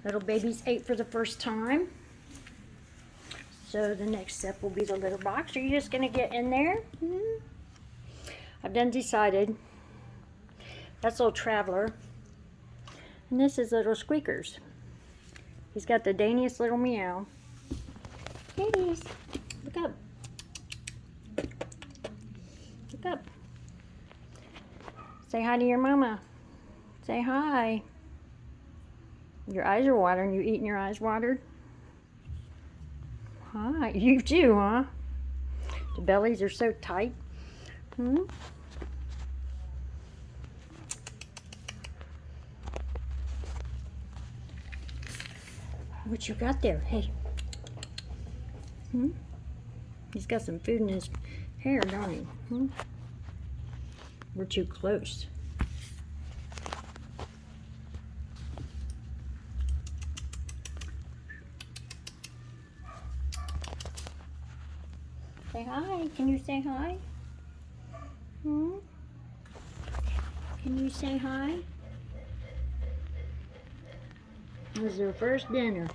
Little babies ate for the first time. So the next step will be the litter box. Are you just gonna get in there? I've done decided. That's little Traveler. And this is little Squeakers. He's got the daintiest little meow. Kitties, look up. Look up. Say hi to your mama. Say hi. Your eyes are watering. You eating your eyes watered? Hi. You too, huh? The bellies are so tight. What you got there? Hey. He's got some food in his hair, don't he? We're too close. Say hi. Can you say hi? Can you say hi? This is their first dinner.